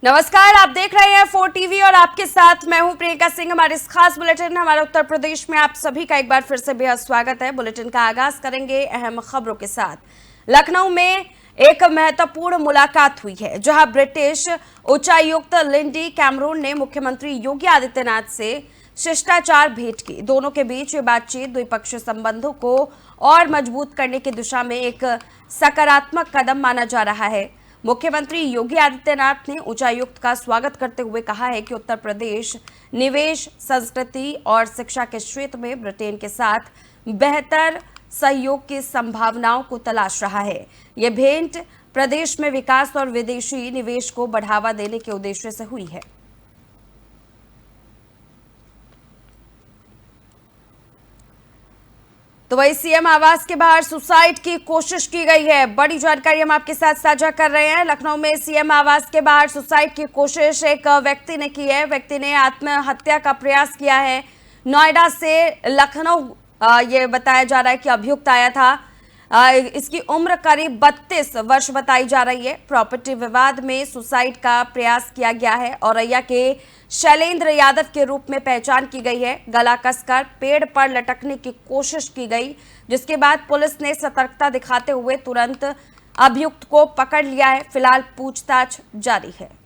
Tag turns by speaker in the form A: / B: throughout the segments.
A: नमस्कार, आप देख रहे हैं 4 टीवी और आपके साथ मैं हूं प्रियंका सिंह। हमारे इस खास बुलेटिन हमारे उत्तर प्रदेश में आप सभी का एक बार फिर से बेहद स्वागत है। बुलेटिन का आगाज करेंगे अहम खबरों के साथ। लखनऊ में एक महत्वपूर्ण मुलाकात हुई है, जहां ब्रिटिश उच्चायुक्त लिंडी कैमरून ने मुख्यमंत्री योगी आदित्यनाथ से शिष्टाचार भेंट की। दोनों के बीच ये बातचीत द्विपक्षीय संबंधों को और मजबूत करने की दिशा में एक सकारात्मक कदम माना जा रहा है। मुख्यमंत्री योगी आदित्यनाथ ने उच्चायुक्त का स्वागत करते हुए कहा है कि उत्तर प्रदेश निवेश, संस्कृति और शिक्षा के क्षेत्र में ब्रिटेन के साथ बेहतर सहयोग की संभावनाओं को तलाश रहा है। ये भेंट प्रदेश में विकास और विदेशी निवेश को बढ़ावा देने के उद्देश्य से हुई है। तो वही सीएम आवास के बाहर सुसाइड की कोशिश की गई है। बड़ी जानकारी हम आपके साथ साझा कर रहे हैं। लखनऊ में सीएम आवास के बाहर सुसाइड की कोशिश एक व्यक्ति ने की है। व्यक्ति ने आत्महत्या का प्रयास किया है। नोएडा से लखनऊ ये बताया जा रहा है कि अभियुक्त आया था। इसकी उम्र करीब 32 वर्ष बताई जा रही है। प्रॉपर्टी विवाद में सुसाइड का प्रयास किया गया है। औरैया के शैलेंद्र यादव के रूप में पहचान की गई है। गला कसकर पेड़ पर लटकने की कोशिश की गई, जिसके बाद पुलिस ने सतर्कता दिखाते हुए तुरंत अभियुक्त को पकड़ लिया है। फिलहाल पूछताछ जारी है।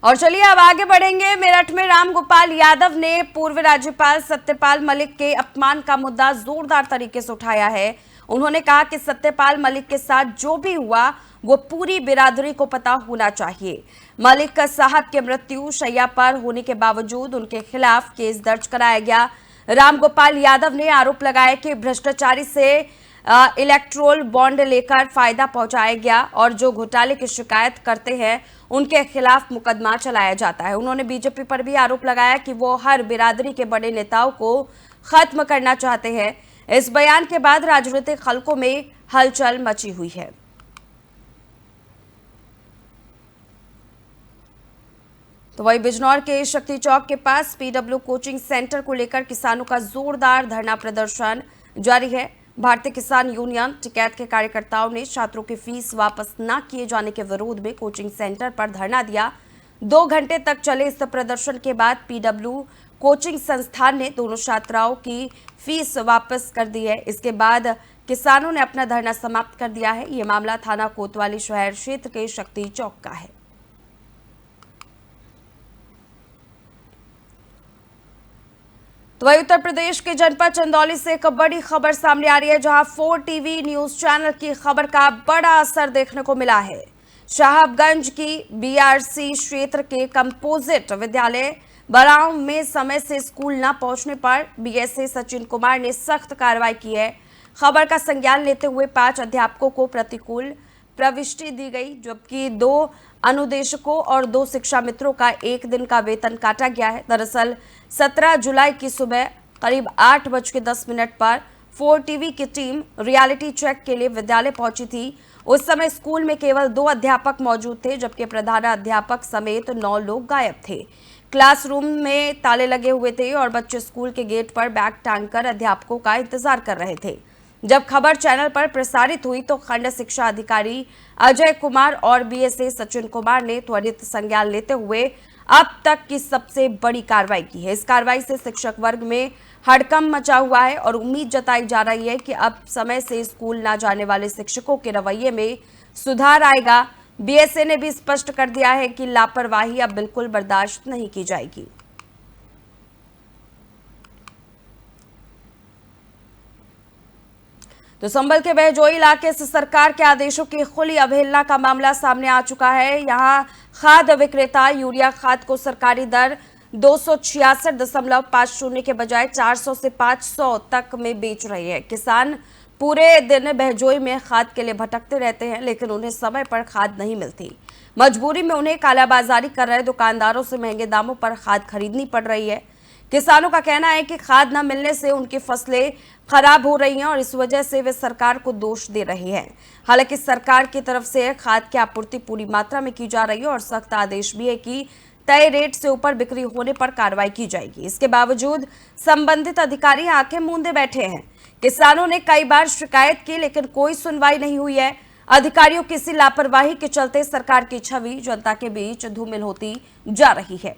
A: और चलिए अब आगे बढ़ेंगे। मेरठ में रामगोपाल यादव ने पूर्व राज्यपाल सत्यपाल मलिक के अपमान का मुद्दा जोरदार तरीके से उठाया है। उन्होंने कहा कि सत्यपाल मलिक के साथ जो भी हुआ वो पूरी बिरादरी को पता होना चाहिए। मलिक साहब के मृत्यु शैया पर होने के बावजूद उनके खिलाफ केस दर्ज कराया गया। रामगोपाल यादव ने आरोप लगाया कि भ्रष्टाचारी से इलेक्ट्रोल बॉन्ड लेकर फायदा पहुंचाया गया और जो घोटाले की शिकायत करते हैं उनके खिलाफ मुकदमा चलाया जाता है। उन्होंने बीजेपी पर भी आरोप लगाया कि वो हर बिरादरी के बड़े नेताओं को खत्म करना चाहते हैं। इस बयान के बाद राजनीतिक हलकों में हलचल मची हुई है। तो वही बिजनौर के शक्ति चौक के पास पीडब्ल्यू कोचिंग सेंटर को लेकर किसानों का जोरदार धरना प्रदर्शन जारी है। भारतीय किसान यूनियन टिकैत के कार्यकर्ताओं ने छात्रों की फीस वापस न किए जाने के विरोध में कोचिंग सेंटर पर धरना दिया। 2 घंटे तक चले इस प्रदर्शन के बाद पीडब्ल्यू कोचिंग संस्थान ने दोनों छात्राओं की फीस वापस कर दी है। इसके बाद किसानों ने अपना धरना समाप्त कर दिया है। ये मामला थाना कोतवाली शहर क्षेत्र के शक्ति चौक का है। तो वही उत्तर प्रदेश के जनपद चंदौली से एक बड़ी खबर सामने आ रही है, जहां 4 टीवी न्यूज चैनल की खबर का बड़ा असर देखने को मिला है। साहबगंज की बीआरसी क्षेत्र के कंपोजिट विद्यालय बराव में समय से स्कूल न पहुंचने पर बीएसए सचिन कुमार ने सख्त कार्रवाई की है। खबर का संज्ञान लेते हुए 5 अध्यापकों को प्रतिकूल प्रविष्टि दी गई, जबकि 2 अनुदेशकों और 2 शिक्षा मित्रों का 1 दिन का वेतन काटा गया है। दरअसल 17 जुलाई की सुबह करीब 8:10 पर 4 टीवी की टीम रियलिटी चेक के लिए विद्यालय पहुंची थी। उस समय स्कूल में केवल 2 अध्यापक मौजूद थे, जबकि प्रधानाध्यापक समेत 9 लोग गायब थे। क्लासरूम में ताले लगे हुए थे और बच्चे स्कूल के गेट पर बैग टांगकर अध्यापकों का इंतजार कर रहे थे। जब खबर चैनल पर प्रसारित हुई तो खंड शिक्षा अधिकारी अजय कुमार और बीएसए सचिन कुमार ने त्वरित संज्ञान लेते हुए अब तक की सबसे बड़ी कार्रवाई की है। इस कार्रवाई से शिक्षक वर्ग में हड़कंप मचा हुआ है और उम्मीद जताई जा रही है कि अब समय से स्कूल न जाने वाले शिक्षकों के रवैये में सुधार आएगा। बीएसए ने भी स्पष्ट कर दिया है कि लापरवाही अब बिल्कुल बर्दाश्त नहीं की जाएगी। तो संभल के बहजोई इलाके से सरकार के आदेशों की खुली अवहेलना का मामला सामने आ चुका है। यहां खाद विक्रेता यूरिया खाद को सरकारी दर 266.50 के बजाय 400 से 500 तक में बेच रहे हैं। किसान पूरे दिन बहजोई में खाद के लिए भटकते रहते हैं, लेकिन उन्हें समय पर खाद नहीं मिलती। मजबूरी में उन्हें कालाबाजारी कर रहे दुकानदारों से महंगे दामों पर खाद खरीदनी पड़ रही है। किसानों का कहना है कि खाद न मिलने से उनकी फसलें खराब हो रही हैं और इस वजह से वे सरकार को दोष दे रहे हैं। हालांकि सरकार की तरफ से खाद की आपूर्ति पूरी मात्रा में की जा रही है और सख्त आदेश भी है कि तय रेट से ऊपर बिक्री होने पर कार्रवाई की जाएगी। इसके बावजूद संबंधित अधिकारी आंखें मूंदे बैठे हैं। किसानों ने कई बार शिकायत की लेकिन कोई सुनवाई नहीं हुई है। अधिकारियों की इसी लापरवाही के चलते सरकार की छवि जनता के बीच धूमिल होती जा रही है।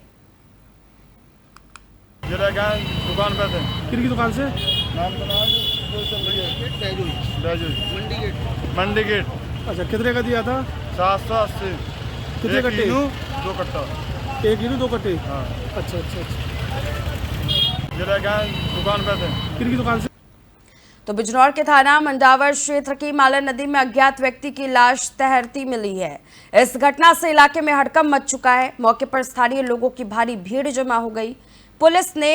B: दुकान पे थे।
C: किनकी दुकान से?
B: नाम तो नाम जो चल रही है मंडी गेट।
C: अच्छा, कितने का दिया था?
B: 780।
C: कितने कट्टे?
B: 2 कट्टा।
C: 1 ईनू 2 कट्टे।
B: हाँ।
C: अच्छा।
B: दुकान पे थे।
C: किनकी दुकान से?
A: तो बिजनौर के थाना मंडावर क्षेत्र की मालन नदी में अज्ञात व्यक्ति की लाश तैरती मिली है। इस घटना से इलाके में हड़कंप मच चुका है। मौके पर स्थानीय लोगों की भारी भीड़ जमा हो गई। पुलिस ने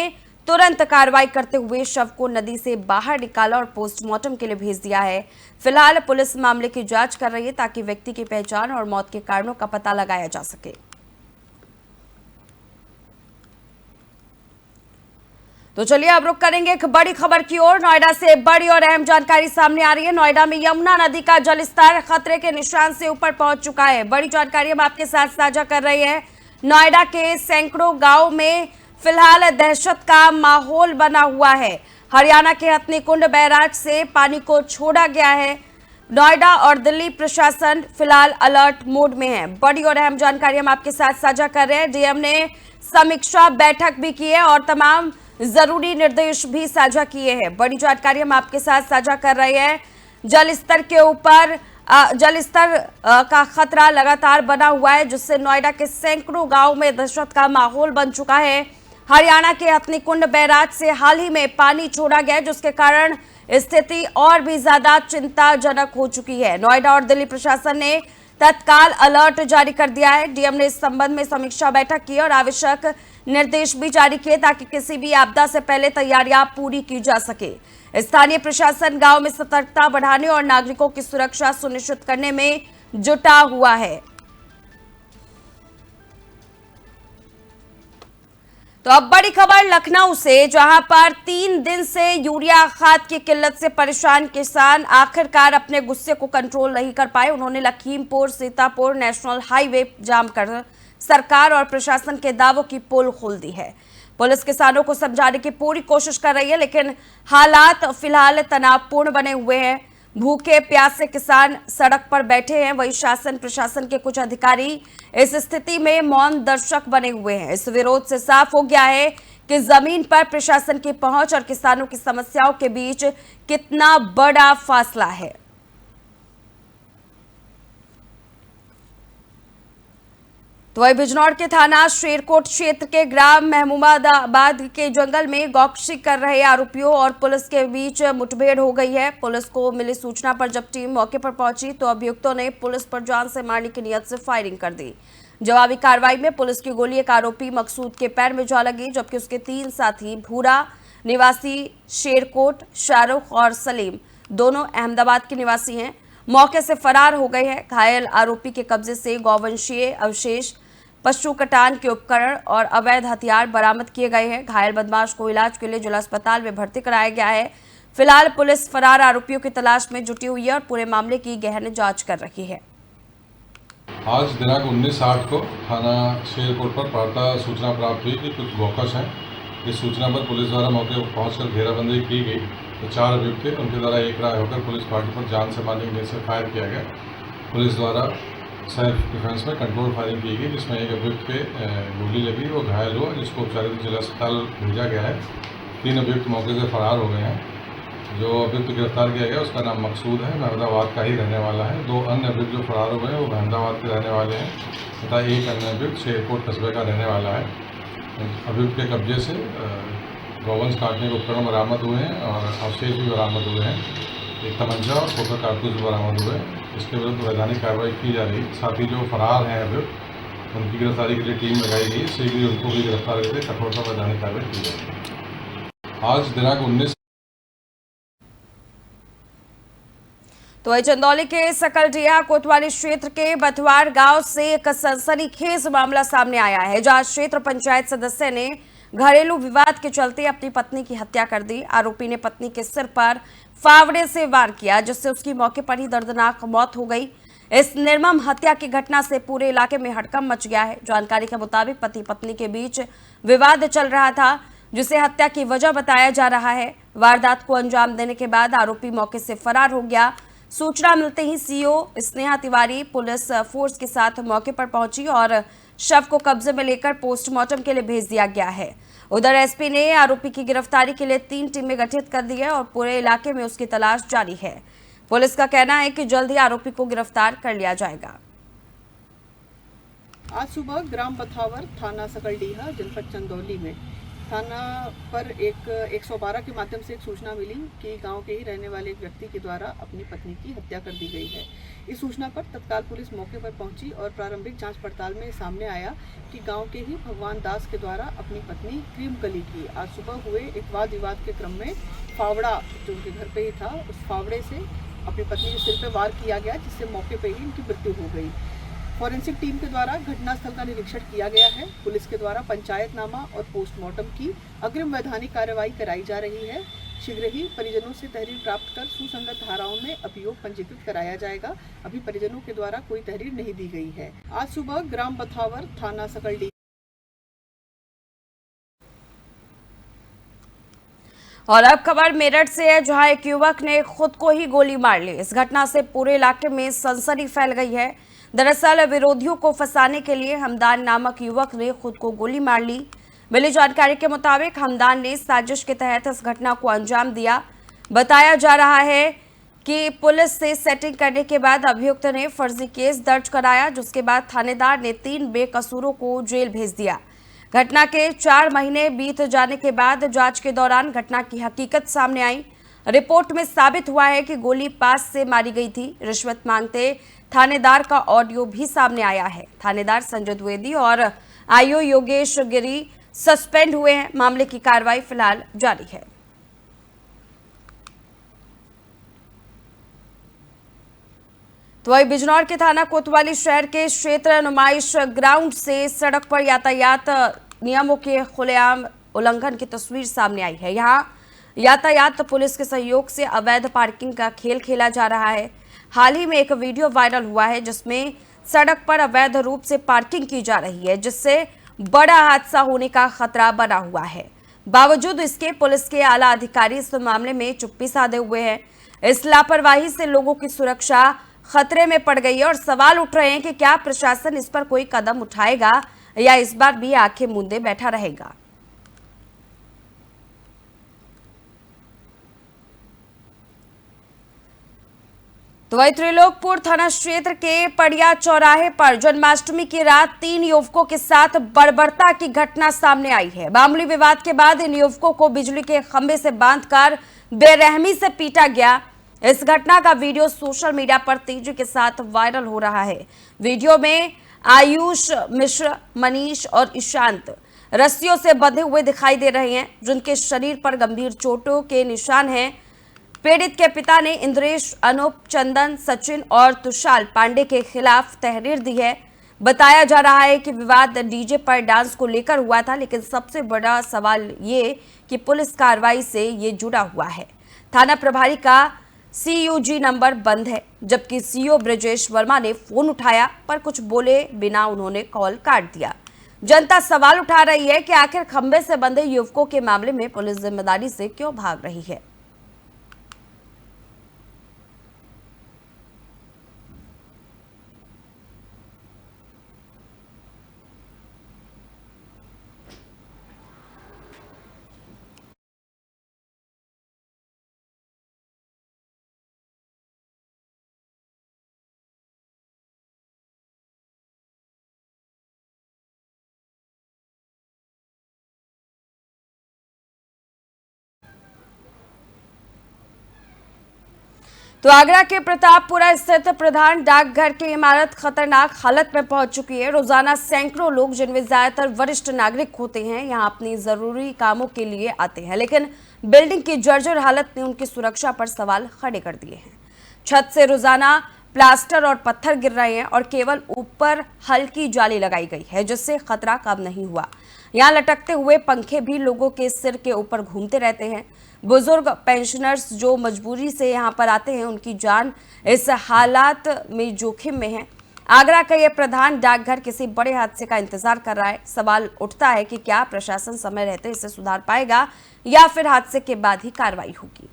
A: तुरंत कार्रवाई करते हुए शव को नदी से बाहर निकाला और पोस्टमार्टम के लिए भेज दिया है। फिलहाल पुलिस मामले की जांच कर रही है ताकि व्यक्ति की पहचान और मौत के कारणों का पता लगाया जा सके। तो चलिए अब रुक करेंगे एक बड़ी खबर की ओर। नोएडा से बड़ी और अहम जानकारी सामने आ रही है। नोएडा में यमुना नदी का जलस्तर खतरे के निशान से ऊपर पहुंच चुका है। बड़ी जानकारी हम आपके साथ साझा कर रहे हैं। नोएडा के सैकड़ों गांव में फिलहाल दहशत का माहौल बना हुआ है। हरियाणा के हथनीकुंड बैराज से पानी को छोड़ा गया है। नोएडा और दिल्ली प्रशासन फिलहाल अलर्ट मोड में है। बड़ी और अहम जानकारी हम आपके साथ साझा कर रहे हैं। डीएम ने समीक्षा बैठक भी की है और तमाम जरूरी निर्देश भी साझा किए हैं। बड़ी जानकारी हम आपके साथ साझा कर रहे हैं। जलस्तर के ऊपर जलस्तर का खतरा लगातार बना हुआ है, जिससे नोएडा के सैकड़ों गांव में दहशत का माहौल बन चुका है। हरियाणा के हथनीकुंड बैराज से हाल ही में पानी छोड़ा गया, जिसके कारण स्थिति और भी ज्यादा चिंताजनक हो चुकी है। नोएडा और दिल्ली प्रशासन ने तत्काल अलर्ट जारी कर दिया है। डीएम ने इस संबंध में समीक्षा बैठक की और आवश्यक निर्देश भी जारी किए ताकि किसी भी आपदा से पहले तैयारियां पूरी की जा सके। स्थानीय प्रशासन गांव में सतर्कता बढ़ाने और नागरिकों की सुरक्षा सुनिश्चित करने में जुटा हुआ है। तो अब बड़ी खबर लखनऊ से, जहां पर 3 दिन से यूरिया खाद की किल्लत से परेशान किसान आखिरकार अपने गुस्से को कंट्रोल नहीं कर पाए। उन्होंने लखीमपुर सीतापुर नेशनल हाईवे जाम कर सरकार और प्रशासन के दावों की पोल खोल दी है। पुलिस किसानों को समझाने की पूरी कोशिश कर रही है, लेकिन हालात फिलहाल तनावपूर्ण बने हुए हैं। भूखे प्यासे किसान सड़क पर बैठे हैं, वहीं शासन प्रशासन के कुछ अधिकारी इस स्थिति में मौन दर्शक बने हुए हैं। इस विरोध से साफ हो गया है कि जमीन पर प्रशासन की पहुंच और किसानों की समस्याओं के बीच कितना बड़ा फासला है। तो वही बिजनौर के थाना शेरकोट क्षेत्र के ग्राम महमूदाबाद के जंगल में गौकशी कर रहे आरोपियों और पुलिस के बीच मुठभेड़ हो गई है। पुलिस को मिली सूचना पर जब टीम मौके पर पहुंची तो अभियुक्तों ने पुलिस पर जान से मारने की नियत से फायरिंग कर दी। जवाबी कार्रवाई में पुलिस की गोली एक आरोपी मकसूद के पैर में जा लगी, जबकि उसके 3 साथी भूरा निवासी शेरकोट, शाहरुख और सलीम दोनों अहमदाबाद के निवासी हैं, मौके से फरार हो गए हैं। घायल आरोपी के कब्जे से गौवंशीय अवशेष, पशु कटान के उपकरण और अवैध हथियार बरामद किए गए हैं। घायल बदमाश को इलाज के लिए जिला अस्पताल में भर्ती कराया गया है। फिलहाल पुलिस फरार आरोपियों की तलाश में जुटी हुई है और पूरे मामले की गहन जांच कर रही है।
D: आज दिनांक 19/8 को थाना शेरकोट पर प्रातः सूचना प्राप्त हुई कि कुछ गौकश हैं। इस सूचना पर पुलिस द्वारा मौके पर पहुंचकर घेराबंदी की गई तो 4 अभियुक्त थे, उनके द्वारा एक राय होकर पुलिस पार्टी पर जान से मारने की नियत से फायर किया गया। पुलिस द्वारा सेल्फ डिफेंस में कंट्रोल फायरिंग की गई, जिसमें एक अभियुक्त के गोली लगी, वो घायल हुआ, जिसको उपचार जिला अस्पताल भेजा गया है। 3 अभियुक्त मौके से फरार हो गए हैं। जो अभियुक्त गिरफ्तार किया गया उसका नाम मकसूद है, अहमदाबाद का ही रहने वाला है। 2 अन्य अभियुक्त जो फरार हो गए हैं वो अहमदाबाद के रहने वाले हैं तथा एक अन्य अभियुक्त शेरकोट कस्बे का रहने वाला है। अभियुक्त के कब्जे से गौवंश काटने के उपकरण बरामद हुए हैं और अवशेष भी बरामद हुए हैं। एक तमंचा और खोखा कारतूस बरामद हुए। इसके विरुद्ध वैधानिक कार्रवाई की जा रही है। साथ ही जो फरार हैं अभियुक्त, उनकी गिरफ्तारी के लिए टीम लगाई गई। शीघ्र ही उनको भी गिरफ्तार करके कठोरता वैधानिक कार्रवाई की जाएगी। आज दिनांक 19।
A: तो चंदौली के सकलडिया कोतवाली क्षेत्र के बथवार गांव से एक सनसनीखेज मामला सामने आया है, जहां क्षेत्र पंचायत सदस्य ने घरेलू विवाद के चलते अपनी पत्नी की हत्या कर दी। आरोपी ने पत्नी के सिर पर फावड़े से वार किया, जिससे उसकी मौके पर ही दर्दनाक मौत हो गई। इस निर्मम हत्या की घटना से पूरे इलाके में हड़कंप मच गया है। जानकारी के मुताबिक पति पत्नी के बीच विवाद चल रहा था, जिसे हत्या की वजह बताया जा रहा है। वारदात को अंजाम देने के बाद आरोपी मौके से फरार हो गया। सूचना मिलते ही CO Sneha Tiwari police force के साथ मौके पर पहुंची और शव को कब्जे में लेकर पोस्टमार्टम के लिए भेज दिया गया है। उधर एसपी ने आरोपी की गिरफ्तारी के लिए 3 टीमें गठित कर दी है और पूरे इलाके में उसकी तलाश जारी है। पुलिस का कहना है कि जल्द ही आरोपी को गिरफ्तार कर लिया जाएगा।
E: आज सुबह ग्राम बथावर थाना सकलडीहा जनपद चंदौली में थाना पर एक 112 के माध्यम से एक सूचना मिली कि गांव के ही रहने वाले एक व्यक्ति के द्वारा अपनी पत्नी की हत्या कर दी गई है। इस सूचना पर तत्काल पुलिस मौके पर पहुंची और प्रारंभिक जांच पड़ताल में सामने आया कि गांव के ही भगवान दास के द्वारा अपनी पत्नी क्रीम कली की आज सुबह हुए एक वाद विवाद के क्रम में फावड़ा जो उनके घर पे ही था उस फावड़े से अपनी पत्नी के सिर पे वार किया गया, जिससे मौके पर ही उनकी मृत्यु हो गई। फॉरेंसिक टीम के द्वारा घटनास्थल का निरीक्षण किया गया है। पुलिस के द्वारा पंचायतनामा और पोस्टमार्टम की अग्रिम वैधानिक कार्रवाई कराई जा रही है। शीघ्र ही परिजनों से तहरीर प्राप्त कर सुसंगत धाराओं में अभियोग पंजीकृत कराया जाएगा। अभी परिजनों के द्वारा कोई तहरीर नहीं दी गई है। आज सुबह ग्राम बथावर थाना सकलडी।
A: और अब खबर मेरठ से है, जहां एक युवक ने खुद को ही गोली मार ली। इस घटना से पूरे इलाके में सनसनी फैल गई है। दरअसल विरोधियों को फंसाने के लिए हमदान नामक युवक ने खुद को गोली मार ली। मिली जानकारी के मुताबिक हमदान ने साजिश के तहत इस घटना को अंजाम दिया। बताया जा रहा है कि पुलिस से सेटिंग करने के बाद अभियुक्त ने फर्जी केस दर्ज कराया, जिसके बाद थानेदार ने 3 बेकसूरों को जेल भेज दिया। घटना के 4 महीने बीत जाने के बाद जांच के दौरान घटना की हकीकत सामने आई। रिपोर्ट में साबित हुआ है कि गोली पास से मारी गई थी। रिश्वत मांगते थानेदार का ऑडियो भी सामने आया है। थानेदार संजय द्विवेदी और आईओ योगेश गिरी सस्पेंड हुए हैं। मामले की कार्रवाई फिलहाल जारी है। तो वही बिजनौर के थाना कोतवाली शहर के क्षेत्र नुमाइश ग्राउंड से सड़क पर यातायात नियमों के खुलेआम उल्लंघन की तस्वीर सामने आई है। यहाँ यातायात पुलिस के सहयोग से अवैध पार्किंग का खेल खेला जा रहा है। हाल ही में एक वीडियो वायरल हुआ है जिसमें सड़क पर अवैध रूप से पार्किंग की जा रही है, जिससे बड़ा हादसा होने का खतरा बना हुआ है। बावजूद इसके पुलिस के आला अधिकारी इस मामले में चुप्पी साधे हुए हैं। इस लापरवाही से लोगों की सुरक्षा खतरे में पड़ गई है और सवाल उठ रहे हैं कि क्या प्रशासन इस पर कोई कदम उठाएगा या इस बार भी आंखें मूंदे बैठा रहेगा। तो वही त्रिलोकपुर थाना क्षेत्र के पड़िया चौराहे पर जन्माष्टमी की रात 3 युवकों के साथ बर्बरता की घटना सामने आई है। मामूली विवाद के बाद इन युवकों को बिजली के खंभे से बांधकर बेरहमी से पीटा गया। इस घटना का वीडियो सोशल मीडिया पर तेजी के साथ वायरल हो रहा है। वीडियो में आयुष मिश्र, मनीष और ईशांत रस्सियों से बंधे हुए दिखाई दे रहे हैं, जिनके शरीर पर गंभीर चोटों के निशान हैं। पीड़ित के पिता ने इंद्रेश, अनूप, चंदन, सचिन और तुषार पांडे के खिलाफ तहरीर दी है। बताया जा रहा है कि विवाद डीजे पर डांस को लेकर हुआ था, लेकिन सबसे बड़ा सवाल ये कि पुलिस कार्रवाई से ये जुड़ा हुआ है। थाना प्रभारी का CUG नंबर बंद है, जबकि CO ब्रजेश वर्मा ने फोन उठाया पर कुछ बोले बिना उन्होंने कॉल काट दिया। जनता सवाल उठा रही है कि आखिर खंबे से बंधे युवकों के मामले में पुलिस जिम्मेदारी से क्यों भाग रही है। तो आगरा के प्रतापपुरा स्थित प्रधान डाकघर की इमारत खतरनाक हालत में पहुंच चुकी है। रोजाना सैकड़ों लोग, जिनमें ज्यादातर वरिष्ठ नागरिक होते हैं, यहां अपनी जरूरी कामों के लिए आते हैं, लेकिन बिल्डिंग की जर्जर हालत ने उनकी सुरक्षा पर सवाल खड़े कर दिए हैं। छत से रोजाना प्लास्टर और पत्थर गिर रहे हैं और केवल ऊपर हल्की जाली लगाई गई है, जिससे खतरा कम नहीं हुआ। यहाँ लटकते हुए पंखे भी लोगों के सिर के ऊपर घूमते रहते हैं। बुजुर्ग, पेंशनर्स जो मजबूरी से यहाँ पर आते हैं, उनकी जान इस हालात में जोखिम में है। आगरा का ये प्रधान डाकघर किसी बड़े हादसे का इंतजार कर रहा है। सवाल उठता है कि क्या प्रशासन समय रहते इसे सुधार पाएगा या फिर हादसे के बाद ही कार्रवाई होगी।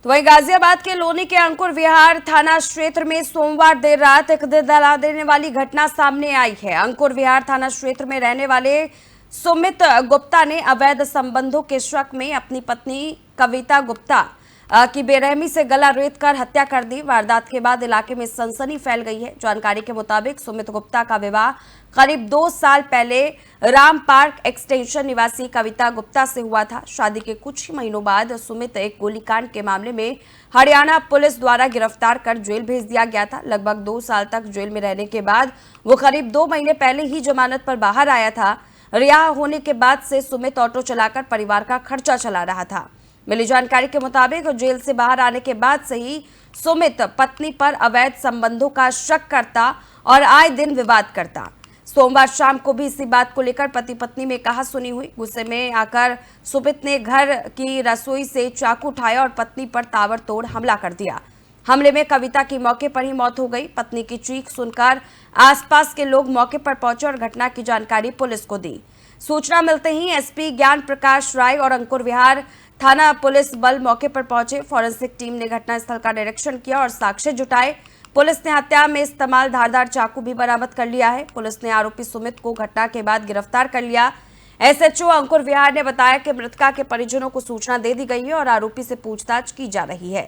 A: तो वहीं गाजियाबाद के लोनी के अंकुर विहार थाना क्षेत्र में सोमवार देर रात एक दिल दहला देने वाली घटना सामने आई है। अंकुर विहार थाना क्षेत्र में रहने वाले सुमित गुप्ता ने अवैध संबंधों के शक में अपनी पत्नी कविता गुप्ता की बेरहमी से गला रेतकर हत्या कर दी। वारदात के बाद इलाके में सनसनी फैल गई है। जानकारी के मुताबिक सुमित गुप्ता का विवाह करीब 2 साल पहले राम पार्क एक्सटेंशन निवासी कविता गुप्ता से हुआ था। शादी के कुछ ही महीनों बाद सुमित एक गोलीकांड के मामले में हरियाणा पुलिस द्वारा गिरफ्तार कर जेल भेज दिया गया था। लगभग 2 साल तक जेल में रहने के बाद वो करीब 2 महीने पहले ही जमानत पर बाहर आया था। रिहा होने के बाद से सुमित ऑटो चलाकर परिवार का खर्चा चला रहा था। मिली जानकारी के मुताबिक जेल से बाहर आने के बाद से ही सुमित पत्नी पर अवैध संबंधों का शक करता और आए दिन विवाद करता। सोमवार शाम को भी इसी बात को लेकर पति पत्नी में कहासुनी हुई। गुस्से में आकर सुमित ने घर की रसोई से चाकू उठाया और पत्नी पर ताबड़तोड़ हमला कर दिया। हमले में कविता की मौके पर ही मौत हो गई। पत्नी की चीख सुनकर आसपास के लोग मौके पर पहुंचे और घटना की जानकारी पुलिस को दी। सूचना मिलते ही एसपी ज्ञान प्रकाश राय और अंकुर विहार थाना पुलिस बल मौके पर पहुंचे। फॉरेंसिक टीम ने घटनास्थल का निरीक्षण किया और साक्ष्य जुटाए। पुलिस ने हत्या में इस्तेमाल धारदार चाकू भी बरामद कर लिया है। पुलिस ने आरोपी सुमित को घटना के बाद गिरफ्तार कर लिया। एसएचओ अंकुर विहार ने बताया कि मृतका के परिजनों को सूचना दे दी गई है और आरोपी से पूछताछ की जा रही है।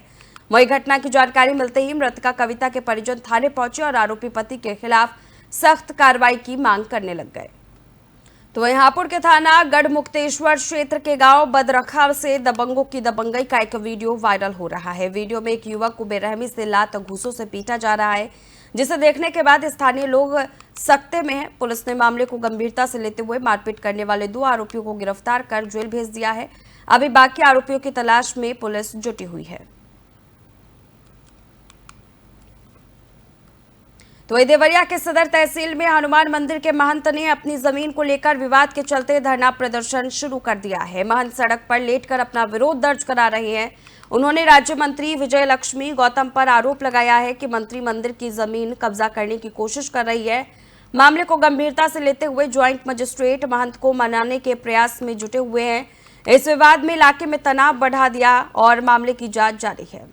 A: वही घटना की जानकारी मिलते ही मृतका कविता के परिजन थाने पहुंचे और आरोपी पति के खिलाफ सख्त कार्रवाई की मांग करने लग गए। तो वहीं हापुड़ के थाना गढ़मुक्तेश्वर क्षेत्र के गांव बदरखा से दबंगों की दबंगई का एक वीडियो वायरल हो रहा है। वीडियो में एक युवक को बेरहमी से लात घूंसों से पीटा जा रहा है, जिसे देखने के बाद स्थानीय लोग सख्ते में हैं। पुलिस ने मामले को गंभीरता से लेते हुए मारपीट करने वाले 2 आरोपियों को गिरफ्तार कर जेल भेज दिया है। अभी बाकी आरोपियों की तलाश में पुलिस जुटी हुई है। तो वही देवरिया के सदर तहसील में हनुमान मंदिर के महंत ने अपनी जमीन को लेकर विवाद के चलते धरना प्रदर्शन शुरू कर दिया है। महंत सड़क पर लेटकर अपना विरोध दर्ज करा रहे हैं। उन्होंने राज्य मंत्री विजय लक्ष्मी गौतम पर आरोप लगाया है कि मंत्री मंदिर की जमीन कब्जा करने की कोशिश कर रही है। मामले को गंभीरता से लेते हुए ज्वाइंट मजिस्ट्रेट महंत को मनाने के प्रयास में जुटे हुए हैं। इस विवाद में इलाके में तनाव बढ़ा दिया और मामले की जांच जारी है।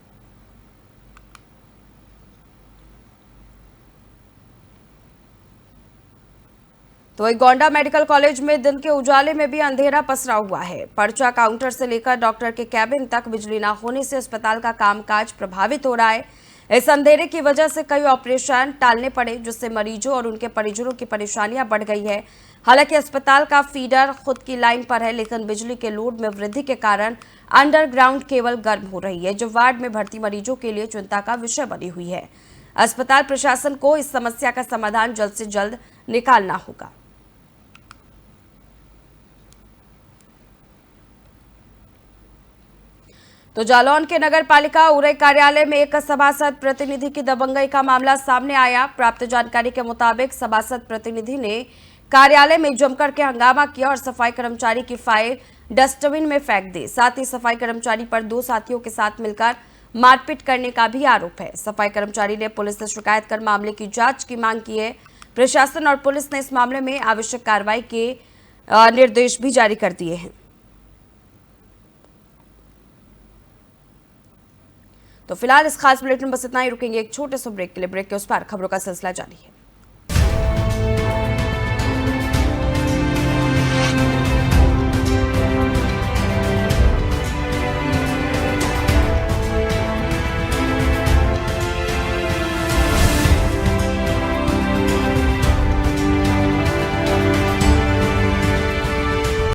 A: तो वही गोंडा मेडिकल कॉलेज में दिन के उजाले में भी अंधेरा पसरा हुआ है। पर्चा काउंटर से लेकर डॉक्टर के कैबिन तक बिजली न होने से अस्पताल का कामकाज प्रभावित हो रहा है। इस अंधेरे की वजह से कई ऑपरेशन टालने पड़े, जिससे मरीजों और उनके परिजनों की परेशानियां बढ़ गई है। हालांकि अस्पताल का फीडर खुद की लाइन पर है, लेकिन बिजली के लोड में वृद्धि के कारण अंडरग्राउंड केबल गर्म हो रही है, जो वार्ड में भर्ती मरीजों के लिए चिंता का विषय बनी हुई है। अस्पताल प्रशासन को इस समस्या का समाधान जल्द से जल्द निकालना होगा। तो जालौन के नगर पालिका उरई कार्यालय में एक सभासद प्रतिनिधि की दबंगई का मामला सामने आया। प्राप्त जानकारी के मुताबिक सभासद प्रतिनिधि ने कार्यालय में जमकर के हंगामा किया और सफाई कर्मचारी की फाइल डस्टबिन में फेंक दी। साथ ही सफाई कर्मचारी पर 2 साथियों के साथ मिलकर मारपीट करने का भी आरोप है। सफाई कर्मचारी ने पुलिस से शिकायत कर मामले की जांच की मांग की है। प्रशासन और पुलिस ने इस मामले में आवश्यक कार्रवाई के निर्देश भी जारी कर दिए हैं। तो फिलहाल इस खास बुलेटिन में बस इतना ही। रुकेंगे एक छोटे से ब्रेक के लिए। ब्रेक के उस पार खबरों का सिलसिला जारी है।